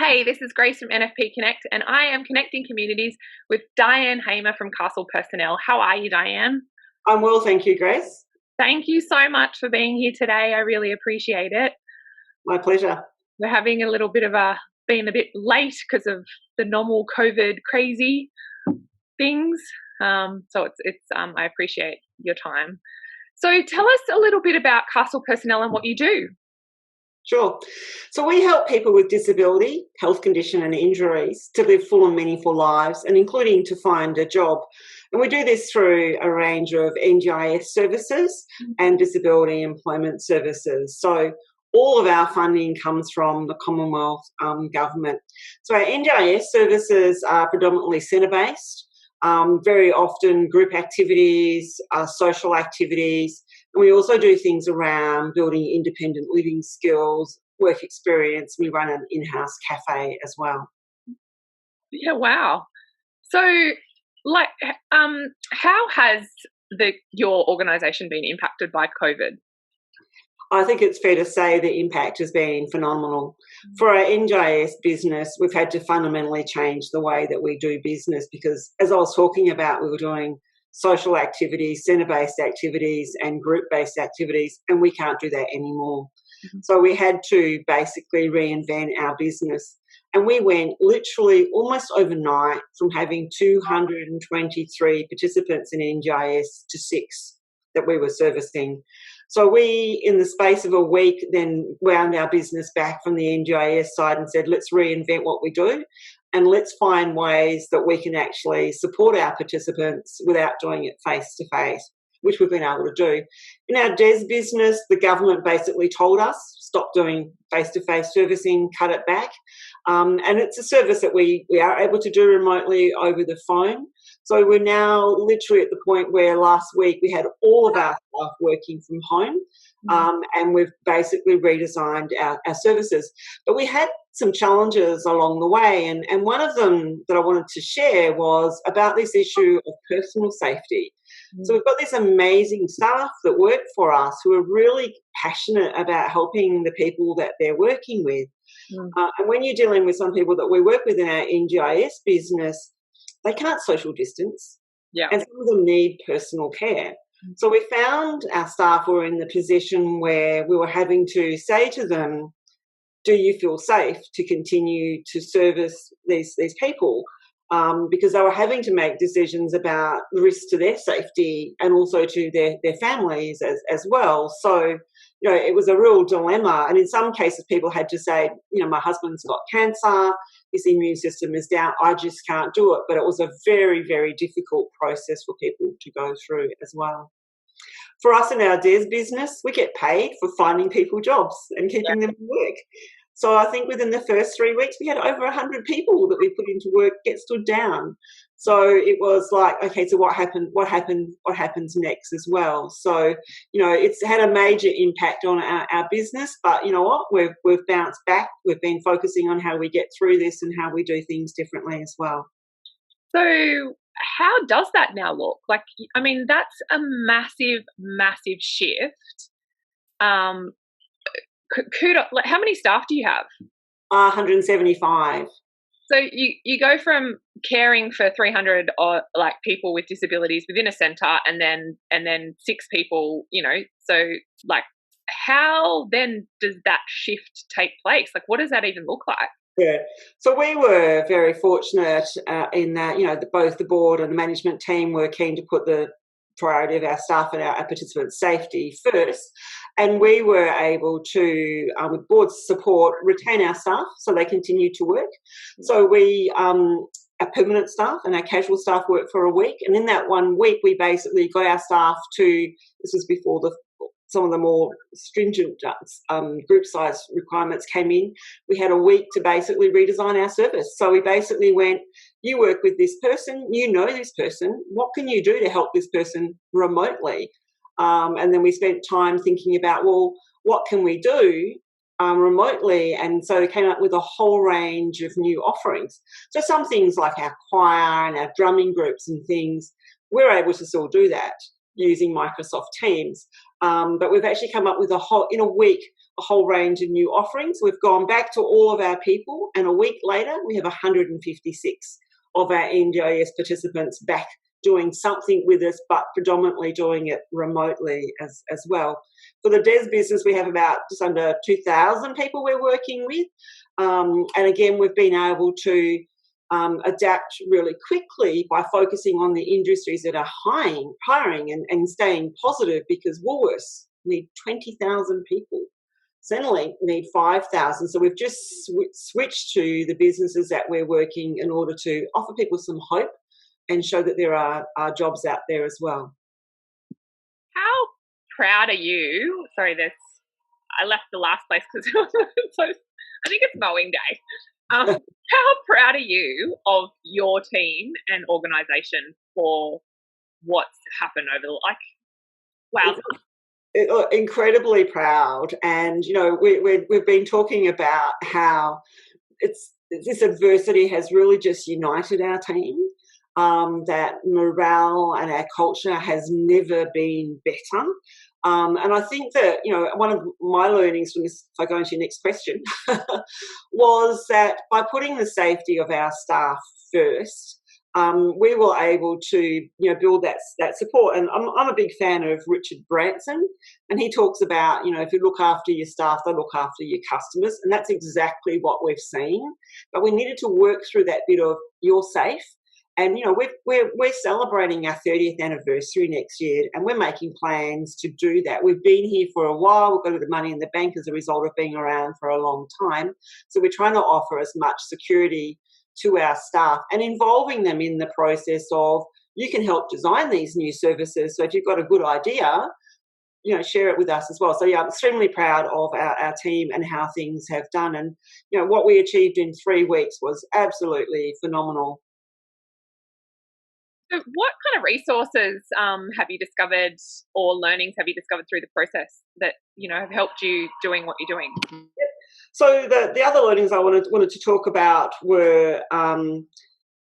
Hey, this is Grace from NFP Connect, and I am connecting communities with Dianne Hamer from Castle Personnel. How are you, Dianne? I'm well, thank you, Grace. Thank you so much for being here today. I really appreciate it. My pleasure. We're having a little bit of being a bit late because of the normal COVID crazy things. So I appreciate your time. So tell us a little bit about Castle Personnel and what you do. Sure. So we help people with disability, health condition and injuries to live full and meaningful lives, and including to find a job. And we do this through a range of NDIS services and disability employment services. So all of our funding comes from the Commonwealth government. So our NDIS services are predominantly centre-based, very often group activities, social activities. And we also do things around building independent living skills, work experience. We run an in-house cafe as well. Yeah, wow. So, how has your organisation been impacted by COVID? I think it's fair to say the impact has been phenomenal. For our NGIS business, we've had to fundamentally change the way that we do business because, as I was talking about, we were doing social activities, centre-based activities and group-based activities, and we can't do that anymore. So we had to basically reinvent our business. And we went literally almost overnight from having 223 participants in NGIS to 6 that we were servicing. So we, in the space of a week, then wound our business back from the NGIS side and said, let's reinvent what we do and let's find ways that we can actually support our participants without doing it face-to-face, which we've been able to do. In our DES business, the government basically told us, stop doing face-to-face servicing, cut it back. And it's a service that we are able to do remotely over the phone. So we're now literally at the point where last week we had all of our staff working from home, and we've basically redesigned our services. But we had some challenges along the way, and one of them that I wanted to share was about this issue of personal safety. So we've got this amazing staff that work for us who are really passionate about helping the people that they're working with. And when you're dealing with some people that we work with in our NGIS business, they can't social distance, and some of them need personal care. So we found our staff were in the position where we were having to say to them, do you feel safe to continue to service these people? Because they were having to make decisions about the risk to their safety and also to their families as well. So, it was a real dilemma. And in some cases, people had to say, my husband's got cancer, his immune system is down, I just can't do it. But it was a very, very difficult process for people to go through as well. For us in our DES business, we get paid for finding people jobs and keeping them in work. So I think within the first 3 weeks, we had over 100 people that we put into work get stood down. So it was like, okay, so what happens next as well? So, it's had a major impact on our business, but you know what? We've bounced back. We've been focusing on how we get through this and how we do things differently as well. So how does that now look? That's a massive, massive shift. How many staff do you have? 175. So you go from caring for 300 people with disabilities within a centre, and then 6 people. So how then does that shift take place? What does that even look like? Yeah, so we were very fortunate in that both the board and the management team were keen to put the priority of our staff and our participants' safety first, and we were able to, with board support, retain our staff so they continued to work. So we, our permanent staff and our casual staff worked for a week, and in that 1 week we basically got our staff to, this was before some of the more stringent group size requirements came in. We had a week to basically redesign our service. So we basically went, you work with this person, you know this person, what can you do to help this person remotely? And then we spent time thinking about, well, what can we do remotely? And so we came up with a whole range of new offerings. So some things like our choir and our drumming groups and things, we're able to still do that using Microsoft Teams. But we've actually come up with in a week, a whole range of new offerings. We've gone back to all of our people, and a week later we have 156 of our NDIS participants back doing something with us, but predominantly doing it remotely as well. For the DES business, we have about just under 2,000 people we're working with. And again, we've been able to adapt really quickly by focusing on the industries that are hiring and staying positive, because Woolworths need 20,000 people. Centrelink need 5,000. So we've just switched to the businesses that we're working in order to offer people some hope and show that there are jobs out there as well. How proud are you? Sorry, I left the last place because so I think it's mowing day. How proud are you of your team and organisation for what's happened over wow? Incredibly proud, and we've been talking about how this adversity has really just united our team. That morale and our culture has never been better. And I think that, one of my learnings from this, if I go into your next question, was that by putting the safety of our staff first, we were able to, build that support. And I'm a big fan of Richard Branson, and he talks about, if you look after your staff, they look after your customers, and that's exactly what we've seen. But we needed to work through that bit of you're safe. And, we're celebrating our 30th anniversary next year, and we're making plans to do that. We've been here for a while. We've got the money in the bank as a result of being around for a long time. So we're trying to offer as much security to our staff and involving them in the process of, you can help design these new services. So if you've got a good idea, share it with us as well. So, I'm extremely proud of our team and how things have done. And, what we achieved in 3 weeks was absolutely phenomenal. So what kind of resources have you discovered, or learnings have you discovered through the process that have helped you doing what you're doing? So the other learnings I wanted to talk about were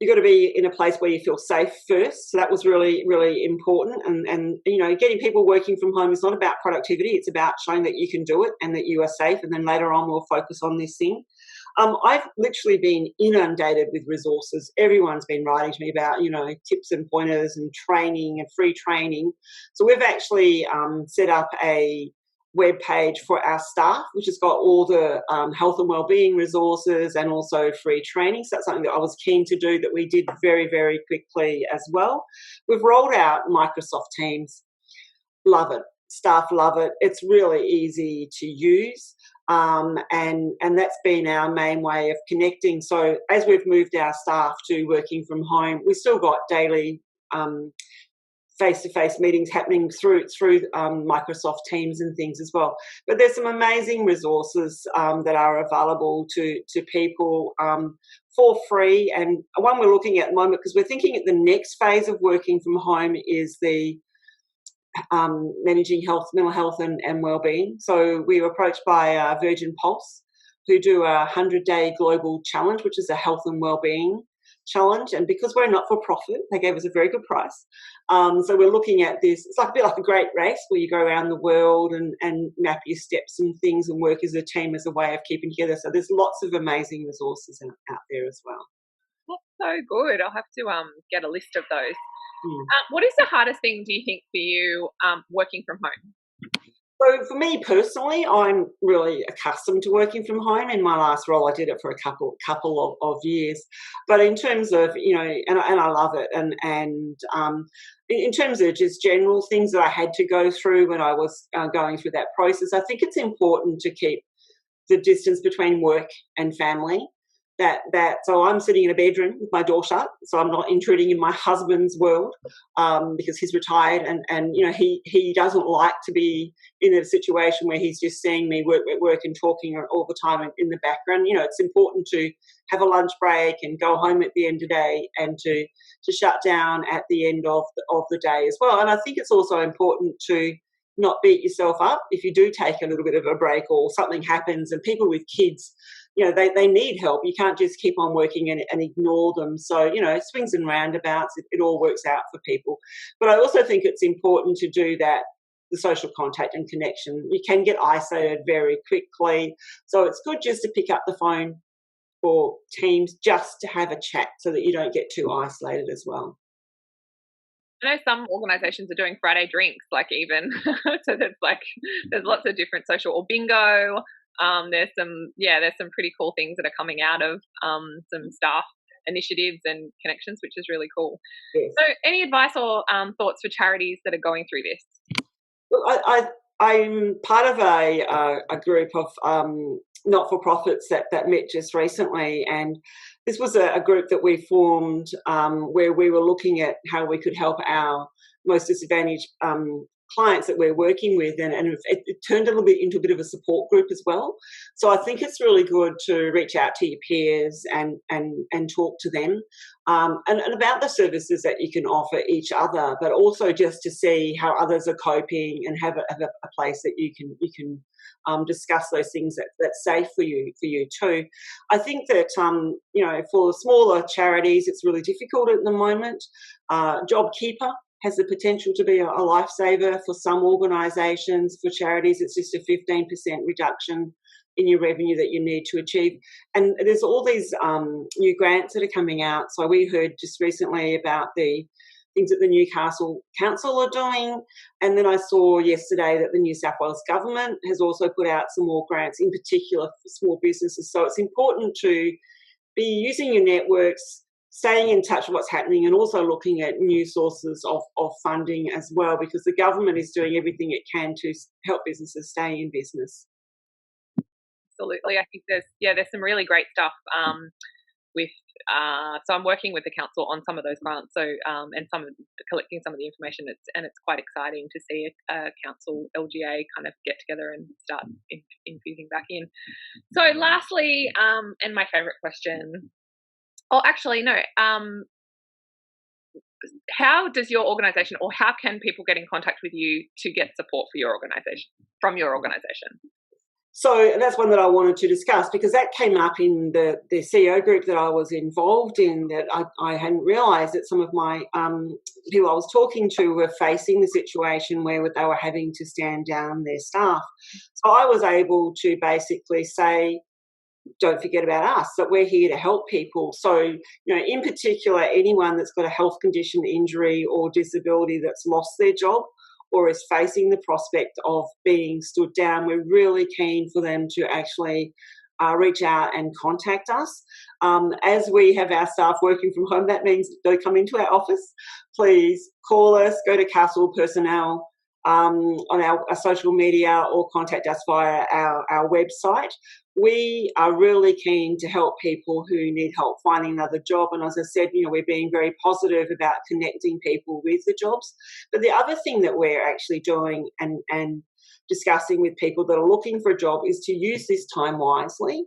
you've got to be in a place where you feel safe first. So that was really, really important. And getting people working from home is not about productivity. It's about showing that you can do it and that you are safe. And then later on, we'll focus on this thing. I've literally been inundated with resources. Everyone's been writing to me about, tips and pointers and training and free training. So we've actually set up a web page for our staff, which has got all the health and wellbeing resources and also free training. So that's something that I was keen to do, that we did very, very quickly as well. We've rolled out Microsoft Teams. Love it. Staff love it. It's really easy to use. And that's been our main way of connecting. So as we've moved our staff to working from home, we've still got daily face-to-face meetings happening through Microsoft Teams and things as well. But there's some amazing resources that are available to people for free. And one we're looking at the moment, because we're thinking at the next phase of working from home, is the managing mental health and wellbeing. So we were approached by Virgin Pulse, who do a 100-day global challenge, which is a health and wellbeing challenge. And because we're not for profit, they gave us a very good price. So we're looking at this. It's like a bit like a great race where you go around the world and map your steps and things and work as a team as a way of keeping together. So there's lots of amazing resources out there as well. That's so good. I'll have to get a list of those. What is the hardest thing, do you think, for you working from home? So for me personally, I'm really accustomed to working from home. In my last role, I did it for a couple of years. But in terms of, and I love it. And in terms of just general things that I had to go through when I was going through that process, I think it's important to keep the distance between work and family. So I'm sitting in a bedroom with my door shut, so I'm not intruding in my husband's world because he's retired and he doesn't like to be in a situation where he's just seeing me work and talking all the time in the background. It's important to have a lunch break and go home at the end of the day and to shut down at the end of the day as well. And I think it's also important to not beat yourself up if you do take a little bit of a break or something happens. And people with kids, they need help. You can't just keep on working and ignore them. So, swings and roundabouts, it all works out for people. But I also think it's important to do that the social contact and connection. You can get isolated very quickly. So it's good just to pick up the phone or Teams just to have a chat so that you don't get too isolated as well. I know some organisations are doing Friday drinks, like even so there's lots of different social or bingo. There's some pretty cool things that are coming out of some staff initiatives and connections, which is really cool. Yes. So, any advice or thoughts for charities that are going through this? Look, I'm part of a group of not-for-profits that met just recently, and this was a group that we formed where we were looking at how we could help our most disadvantaged clients that we're working with, and it turned a little bit into a bit of a support group as well. So I think it's really good to reach out to your peers and talk to them and about the services that you can offer each other, but also just to see how others are coping and have a place that you can discuss those things that's safe for you too. I think that for smaller charities it's really difficult at the moment. JobKeeper has the potential to be a lifesaver for some organisations. For charities, it's just a 15% reduction in your revenue that you need to achieve. And there's all these new grants that are coming out. So we heard just recently about the things that the Newcastle Council are doing. And then I saw yesterday that the New South Wales government has also put out some more grants, in particular for small businesses. So it's important to be using your networks, staying in touch with what's happening, and also looking at new sources of funding as well, because the government is doing everything it can to help businesses stay in business. Absolutely. I think there's some really great stuff with so I'm working with the council on some of those grants, so and collecting some of the information. It's quite exciting to see a council LGA kind of get together and start infusing back in. So lastly, and my favorite question. Oh, actually, no. How does your organisation, or how can people get in contact with you to get support for your organisation, from your organisation? So that's one that I wanted to discuss, because that came up in the CEO group that I was involved in, that I hadn't realised that some of my people I was talking to were facing the situation where they were having to stand down their staff. So I was able to basically say, don't forget about us, that we're here to help people. So, in particular, anyone that's got a health condition, injury or disability that's lost their job or is facing the prospect of being stood down, we're really keen for them to actually reach out and contact us. As we have our staff working from home, that means they come into our office. Please call us, go to Castle Personnel on our social media, or contact us via our website. We are really keen to help people who need help finding another job. And as I said, we're being very positive about connecting people with the jobs. But the other thing that we're actually doing and discussing with people that are looking for a job is to use this time wisely.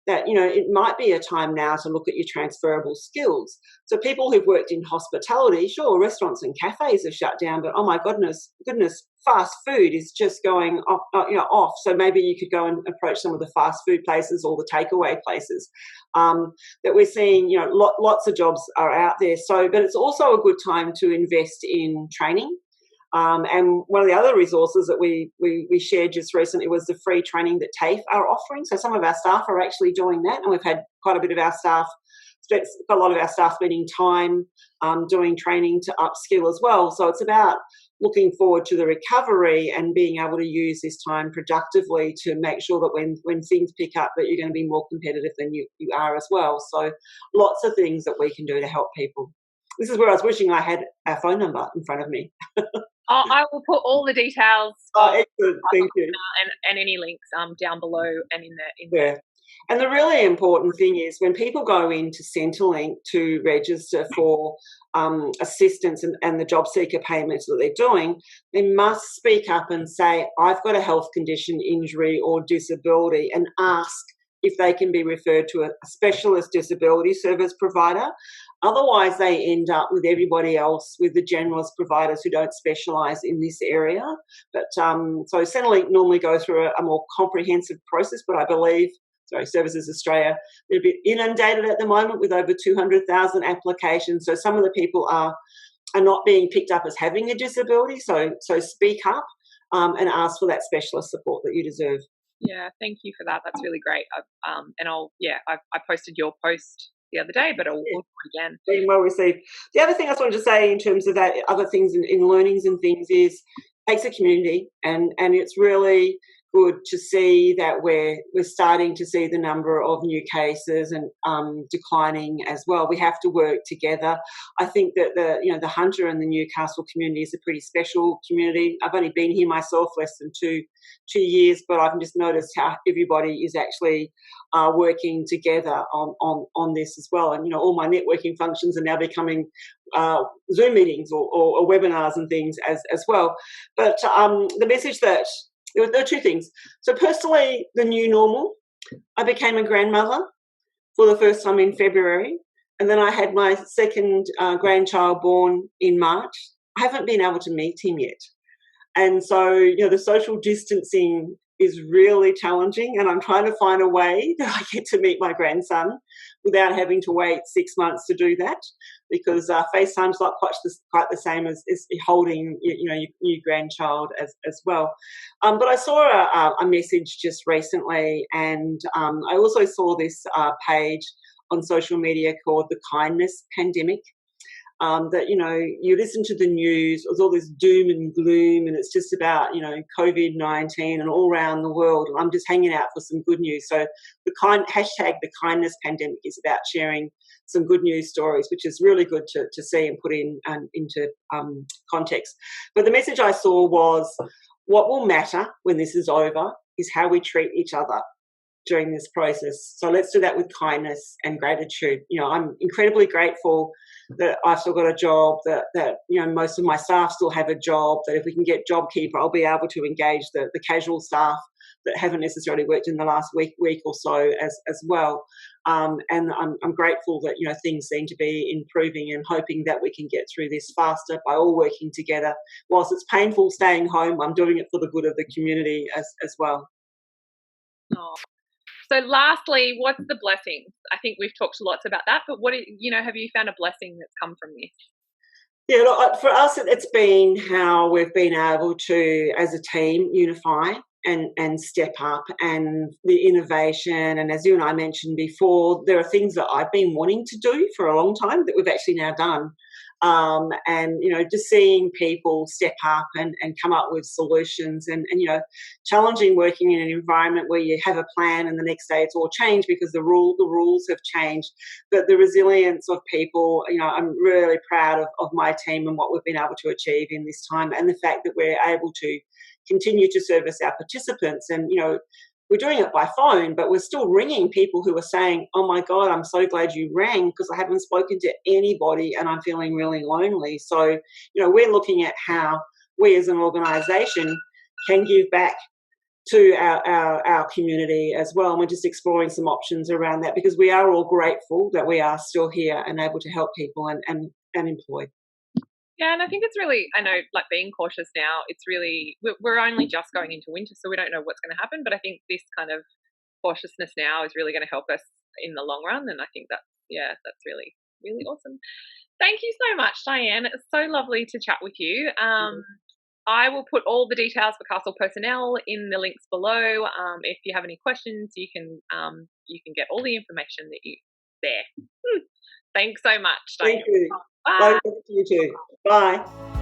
That, it might be a time now to look at your transferable skills. So people who've worked in hospitality, sure, restaurants and cafes are shut down, but oh my goodness, fast food is just going off. So maybe you could go and approach some of the fast food places or the takeaway places that we're seeing. Lots of jobs are out there. So, but it's also a good time to invest in training. And one of the other resources that we shared just recently was the free training that TAFE are offering. So some of our staff are actually doing that, and we've had quite a bit of our staff, a lot of our staff spending time doing training to upskill as well. So it's about looking forward to the recovery and being able to use this time productively to make sure that when things pick up, that you're going to be more competitive than you are as well. So lots of things that we can do to help people. This is where I was wishing I had our phone number in front of me. I will put all the details. Excellent. Thank you. And any links down below and in there. Yeah. And the really important thing is when people go into Centrelink to register for assistance and the job seeker payments that they're doing, they must speak up and say, I've got a health condition, injury or disability, and ask if they can be referred to a specialist disability service provider. Otherwise, they end up with everybody else, with the generalist providers who don't specialise in this area. But so Centrelink normally go through a more comprehensive process, but I believe, Services Australia, they're a bit inundated at the moment with over 200,000 applications. So some of the people are not being picked up as having a disability. So speak up. and ask for that specialist support that you deserve. Yeah, thank you for that. That's really great. And I posted your post the other day, but I'll do it again. Been well received. The other thing I just wanted to say in terms of that, other things in learnings and things is takes a community, and it's really good to see that we're starting to see the number of new cases and declining as well. We have to work together. I think that the Hunter and the Newcastle community is a pretty special community. I've only been here myself less than two years, but I've just noticed how everybody is actually working together on this as well. And all my networking functions are now becoming Zoom meetings or webinars and things as well. But the message that there are two things. So personally, the new normal, I became a grandmother for the first time in February, and then I had my second grandchild born in March. I haven't been able to meet him yet. And so, the social distancing is really challenging, and I'm trying to find a way that I get to meet my grandson without having to wait 6 months to do that, because FaceTime's not quite the same as holding your new grandchild as well. But I saw a message just recently, and I also saw this page on social media called the Kindness Pandemic. That you listen to the news, there's all this doom and gloom, and it's just about COVID-19 and all around the world. And I'm just hanging out for some good news. So the the Kindness Pandemic is about sharing some good news stories, which is really good to see and put into context. But the message I saw was, what will matter when this is over is how we treat each other during this process. So let's do that with kindness and gratitude. I'm incredibly grateful that I've still got a job, that most of my staff still have a job, that if we can get JobKeeper, I'll be able to engage the casual staff that haven't necessarily worked in the last week or so as well. And I'm grateful that things seem to be improving, and hoping that we can get through this faster by all working together. Whilst it's painful staying home, I'm doing it for the good of the community as well. Oh. So lastly, what's the blessing? I think we've talked lots about that, but have you found a blessing that's come from this? Yeah, look, for us, it's been how we've been able to, as a team, unify and step up, and the innovation. And as you and I mentioned before, there are things that I've been wanting to do for a long time that we've actually now done. And just seeing people step up and come up with solutions, and challenging working in an environment where you have a plan and the next day it's all changed because the rules have changed. But the resilience of people, I'm really proud of my team and what we've been able to achieve in this time, and the fact that we're able to continue to service our participants. And we're doing it by phone, but we're still ringing people who are saying, oh my God, I'm so glad you rang, because I haven't spoken to anybody and I'm feeling really lonely. So, we're looking at how we as an organisation can give back to our community as well. And we're just exploring some options around that, because we are all grateful that we are still here and able to help people and employ. Yeah, and I think it's really, I know, like, being cautious now, it's really, we're only just going into winter, so we don't know what's going to happen, but I think this kind of cautiousness now is really going to help us in the long run, and I think that's really, really awesome. Thank you so much, Dianne. It's so lovely to chat with you. I will put all the details for Castle personnel in the links below. If you have any questions, you can get all the information that there. Thanks so much, Dianne. Thank you. Bye. Bye. You too. Bye.